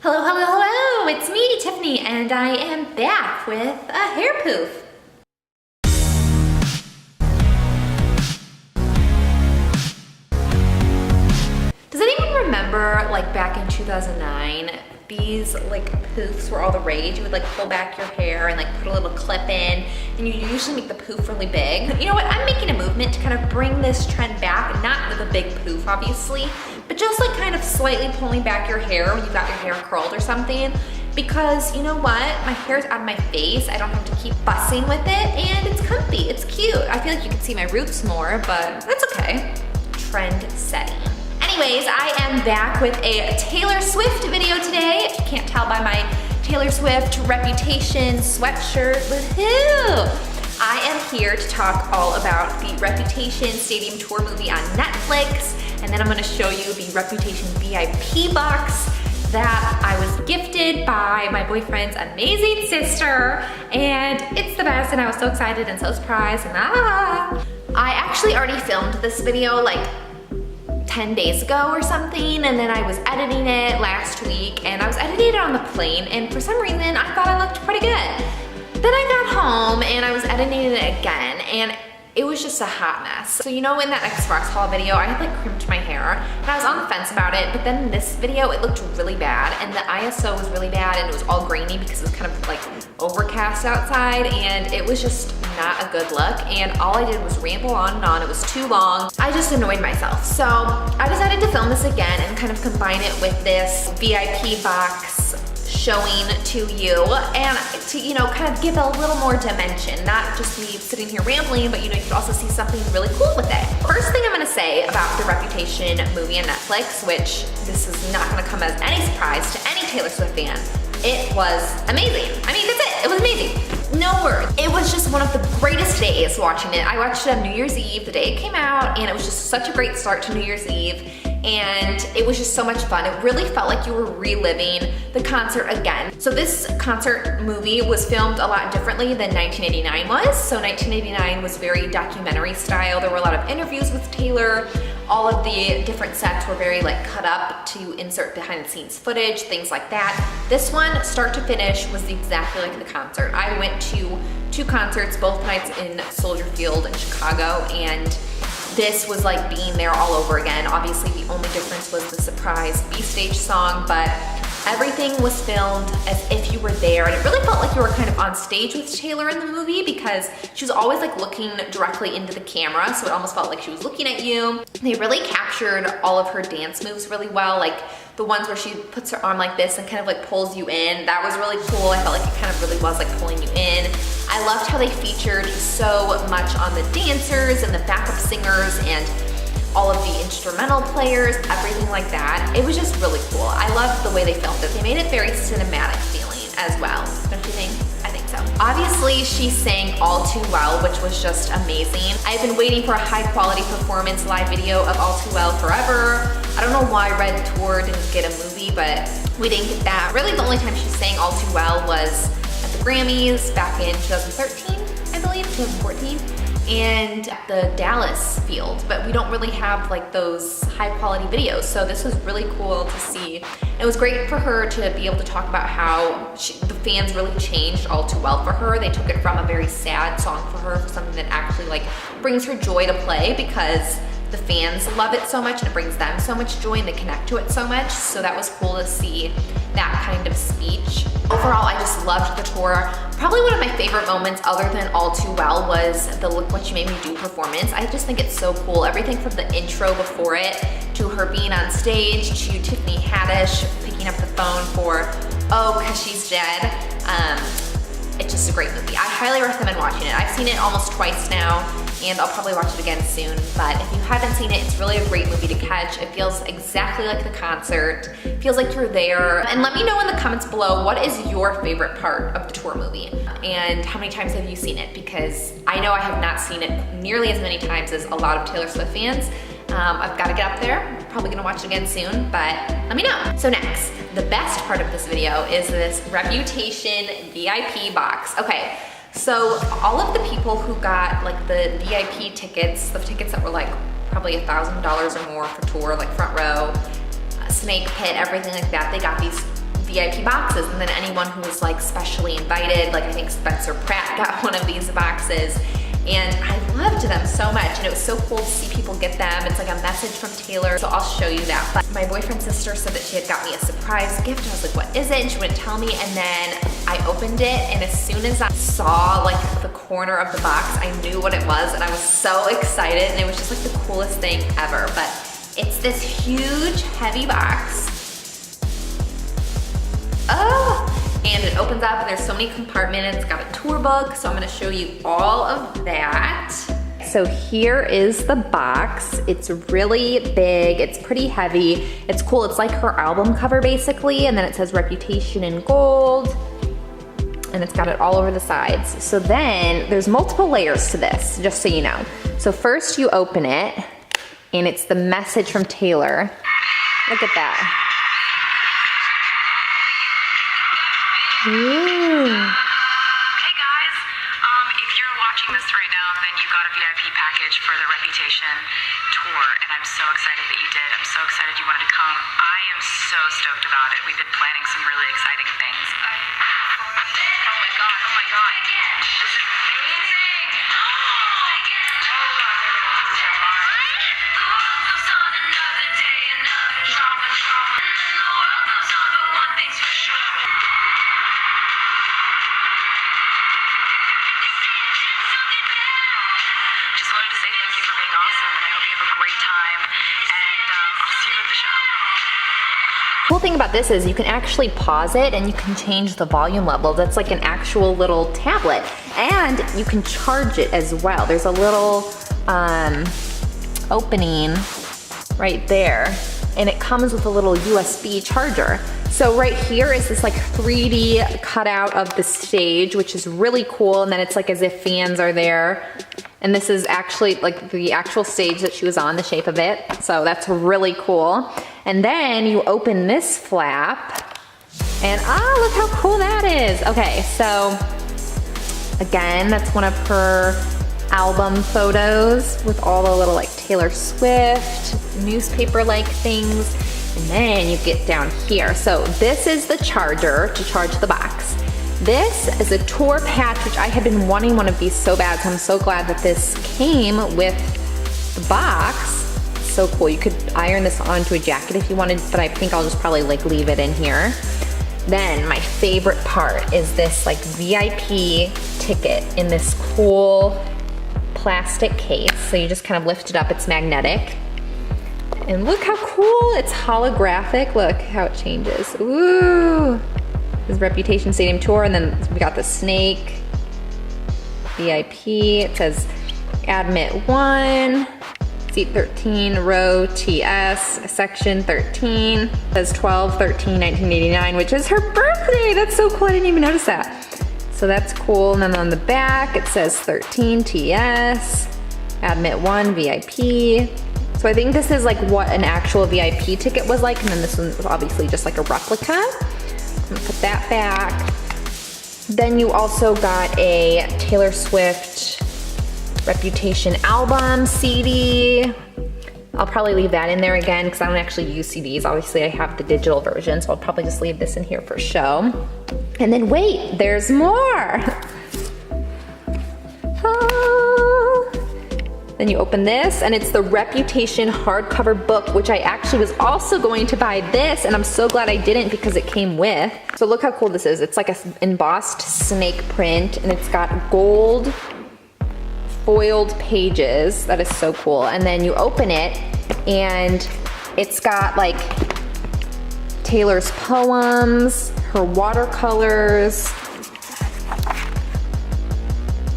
Hello, hello, hello! It's me, Tiffany, and I am back with a hair poof. Does anyone remember, like back in 2009, these like poofs were all the rage? You would like pull back your hair and like put a little clip in, and you usually make the poof really big. You know what? I'm making a movement to kind of bring this trend back, not with a big poof, obviously, but just like kind of slightly pulling back your hair when you got your hair curled or something. Because you know what? My hair's on my face. I don't have to keep fussing with it, and it's comfy, it's cute. I feel like you can see my roots more, but that's okay. Trend setting. Anyways, I am back with a Taylor Swift video today. If you can't tell by my Taylor Swift Reputation sweatshirt, woohoo! I am here to talk all about the Reputation Stadium Tour movie on Netflix, and then I'm gonna show you the Reputation VIP box that I was gifted by my boyfriend's amazing sister, and it's the best, and I was so excited and so surprised, and I actually already filmed this video like 10 days ago or something, and then I was editing it last week, and I was editing it on the plane, and for some reason I thought I looked pretty good. Then I got home and I was editing it again, and it was just a hot mess. So you know in that Xbox haul video, I had like crimped my hair, and I was on the fence about it, but then in this video, it looked really bad, and the ISO was really bad, and it was all grainy because it was kind of like overcast outside, and it was just not a good look, and all I did was ramble on and on. It was too long. I just annoyed myself. So I decided to film this again and kind of combine it with this VIP box showing to you, and to, you know, kind of give a little more dimension, not just me sitting here rambling, but you know, you could also see something really cool with it. First thing I'm gonna say about the Reputation movie on Netflix, which this is not gonna come as any surprise to any Taylor Swift fan, it was amazing. I mean, that's it, it was amazing. No words. It was just one of the greatest days watching it. I watched it on New Year's Eve, the day it came out, and it was just such a great start to New Year's Eve. And it was just so much fun. It really felt like you were reliving the concert again. So this concert movie was filmed a lot differently than 1989 was. So 1989 was very documentary style. There were a lot of interviews with Taylor. All of the different sets were very like cut up to insert behind the scenes footage, things like that. This one, start to finish, was exactly like the concert. I went to 2 concerts, both nights in Soldier Field in Chicago, and this was like being there all over again. Obviously the only difference was the surprise B-Stage song, but everything was filmed as if you were there, and it really felt like you were kind of on stage with Taylor in the movie because she was always like looking directly into the camera, so it almost felt like she was looking at you. They really captured all of her dance moves really well, like the ones where she puts her arm like this and kind of like pulls you in. That was really cool. I felt like it kind of really was like pulling you in. I loved how they featured so much on the dancers and the backup singers and all of the instrumental players, everything like that. It was just really cool. I loved the way they filmed it. They made it very cinematic feeling as well. Don't you think? I think so. Obviously, she sang All Too Well, which was just amazing. I've been waiting for a high quality performance live video of All Too Well forever. I don't know why Red Tour didn't get a movie, but we didn't get that. Really, the only time she sang All Too Well was at the Grammys back in 2013, I believe, 2014. And the Dallas field, but we don't really have like those high quality videos. So this was really cool to see. It was great for her to be able to talk about how the fans really changed All Too Well for her. They took it from a very sad song for her for something that actually like brings her joy to play, because the fans love it so much and it brings them so much joy and they connect to it so much. So that was cool to see that kind of speech. Overall, I just loved the tour. Probably one of my favorite moments other than All Too Well was the Look What You Made Me Do performance. I just think it's so cool. Everything from the intro before it to her being on stage to Tiffany Haddish picking up the phone for Oh, 'Cause She's Dead. It's just a great movie. I highly recommend watching it. I've seen it almost twice now, and I'll probably watch it again soon. But if you haven't seen it, it's really a great movie to catch. It feels exactly like the concert. It feels like you're there. And let me know in the comments below, what is your favorite part of the tour movie? And how many times have you seen it? Because I know I have not seen it nearly as many times as a lot of Taylor Swift fans. I've got to get up there. Probably gonna watch it again soon, but let me know. So next, the best part of this video is this Reputation VIP box. Okay, so all of the people who got like the VIP tickets, the tickets that were like probably $1,000 or more for tour, like front row, snake pit, everything like that, they got these VIP boxes, and then anyone who was like specially invited, like I think Spencer Pratt got one of these boxes, and I loved them so much, and it was so cool to see people get them. It's like a message from Taylor, so I'll show you that. But my boyfriend's sister said that she had got me a surprise gift, and I was like, what is it? And she wouldn't tell me, and then I opened it, and as soon as I saw like the corner of the box, I knew what it was, and I was so excited, and it was just like the coolest thing ever. But it's this huge, heavy box. Oh! And it opens up and there's so many compartments. It's got a tour book, so I'm gonna show you all of that. So here is the box. It's really big, it's pretty heavy. It's cool, it's like her album cover basically, and then it says Reputation in gold, and it's got it all over the sides. So then there's multiple layers to this, just so you know. So first you open it, and it's the message from Taylor. Look at that. Ooh. Hey guys, if you're watching this right now, then you got a VIP package for the Reputation tour, and I'm so excited that you did. I'm so excited you wanted to come. I am so stoked about it. We've been planning some really exciting things. Oh my god, oh my god. This is amazing. Oh god, everyone is so much. The world goes on another day, another drama. And then the world goes on, but one thing's for sure. Just wanted to say thank you for being awesome, and I hope you have a great time, and I'll see you at the show. Cool thing about this is you can actually pause it and you can change the volume level. That's like an actual little tablet, and you can charge it as well. There's a little opening right there, and it comes with a little USB charger. So right here is this like 3D cutout of the stage, which is really cool, and then it's like as if fans are there. And this is actually like the actual stage that she was on, the shape of it. So that's really cool. And then you open this flap, and look how cool that is. Okay, so again, that's one of her album photos with all the little like Taylor Swift newspaper-like things. And then you get down here. So this is the charger to charge the box. This is a tour patch, which I had been wanting one of these so bad, so I'm so glad that this came with the box. So cool. You could iron this onto a jacket if you wanted, but I think I'll just probably like leave it in here. Then my favorite part is this like VIP ticket in this cool plastic case. So you just kind of lift it up, it's magnetic. And look how cool, it's holographic. Look how it changes. Ooh. This Reputation Stadium Tour, and then we got the snake, VIP. It says admit 1, seat 13, row TS, section 13. It says 12/13/1989, which is her birthday. That's so cool, I didn't even notice that. So that's cool. And then on the back it says 13 TS, admit 1 VIP. So I think this is like what an actual VIP ticket was like, and then this one was obviously just like a replica. I'm gonna put that back. Then you also got a Taylor Swift Reputation album CD. I'll probably leave that in there again because I don't actually use CDs. Obviously I have the digital version, so I'll probably just leave this in here for show. And then wait, there's more. Then you open this, and it's the Reputation hardcover book, which I actually was also going to buy this, and I'm so glad I didn't because it came with. So look how cool this is. It's like a embossed snake print, and it's got gold foiled pages. That is so cool. And then you open it, and it's got like Taylor's poems, her watercolors.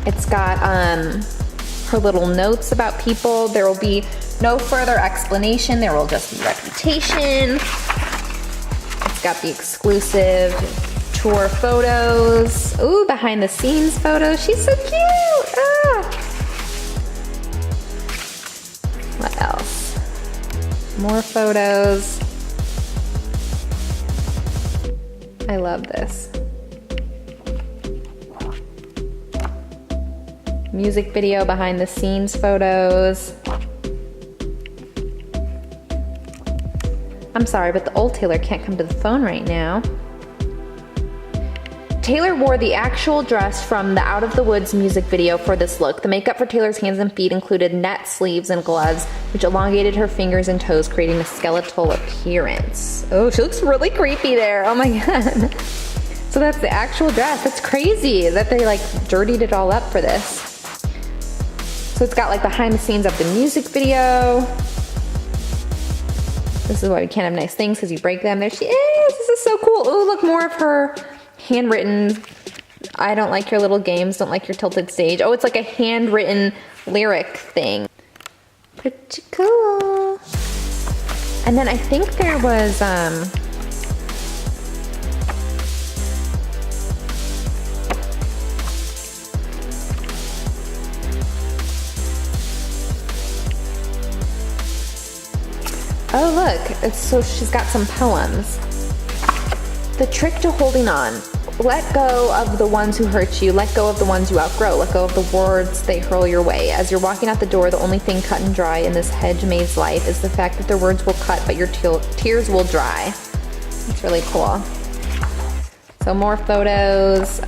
It's got her little notes about people. There will be no further explanation. There will just be Reputation. It's got the exclusive tour photos. Ooh, behind the scenes photos. She's so cute. What else? More photos. I love this. Music video, behind the scenes photos. I'm sorry, but the old Taylor can't come to the phone right now. Taylor wore the actual dress from the Out of the Woods music video for this look. The makeup for Taylor's hands and feet included net sleeves and gloves, which elongated her fingers and toes, creating a skeletal appearance. Oh, she looks really creepy there. Oh my god. So that's the actual dress. That's crazy that they like dirtied it all up for this. So it's got like behind the scenes of the music video. This is why we can't have nice things, because you break them. There she is. This is so cool. Oh, look, more of her handwritten, I don't like your little games, don't like your tilted stage. Oh, it's like a handwritten lyric thing. Pretty cool. And then I think there was, oh look, so she's got some poems. The trick to holding on. Let go of the ones who hurt you. Let go of the ones you outgrow. Let go of the words they hurl your way. As you're walking out the door, the only thing cut and dry in this hedge maze life is the fact that their words will cut, but your tears will dry. It's really cool. So more photos.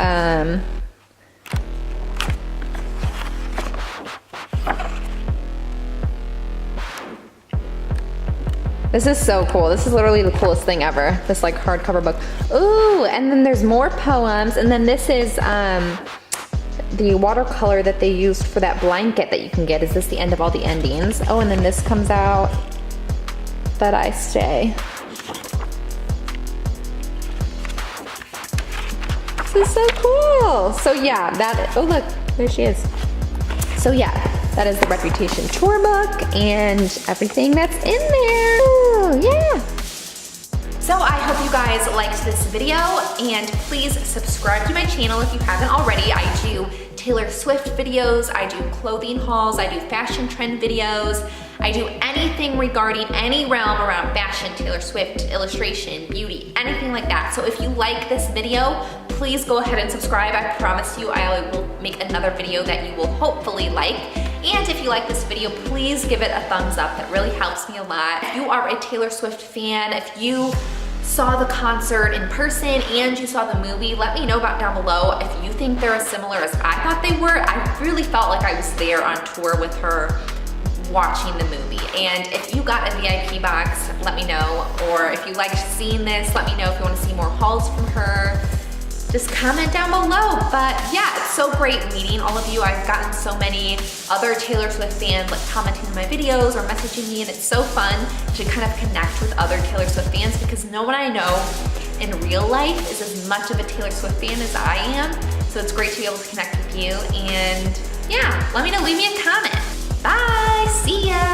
This is so cool. This is literally the coolest thing ever. This like hardcover book. Ooh, and then there's more poems. And then this is the watercolor that they used for that blanket that you can get. Is this the end of all the endings? Oh, and then this comes out. That I Stay. This is so cool. So yeah, that, oh look, there she is. So yeah, that is the Reputation tour book and everything that's in there. Ooh, yeah. So I hope you guys liked this video, and please subscribe to my channel if you haven't already. I do Taylor Swift videos, I do clothing hauls, I do fashion trend videos, I do anything regarding any realm around fashion, Taylor Swift, illustration, beauty, anything like that. So if you like this video, please go ahead and subscribe. I promise you I will make another video that you will hopefully like. And if you like this video, please give it a thumbs up. That really helps me a lot. If you are a Taylor Swift fan, if you saw the concert in person and you saw the movie, let me know about down below if you think they're as similar as I thought they were. I really felt like I was there on tour with her watching the movie. And if you got a VIP box, let me know. Or if you liked seeing this, let me know if you want to see more hauls from her. Just comment down below. But yeah, it's so great meeting all of you. I've gotten so many other Taylor Swift fans like commenting on my videos or messaging me, and it's so fun to kind of connect with other Taylor Swift fans, because no one I know in real life is as much of a Taylor Swift fan as I am. So it's great to be able to connect with you. And yeah, let me know, leave me a comment. Bye, see ya.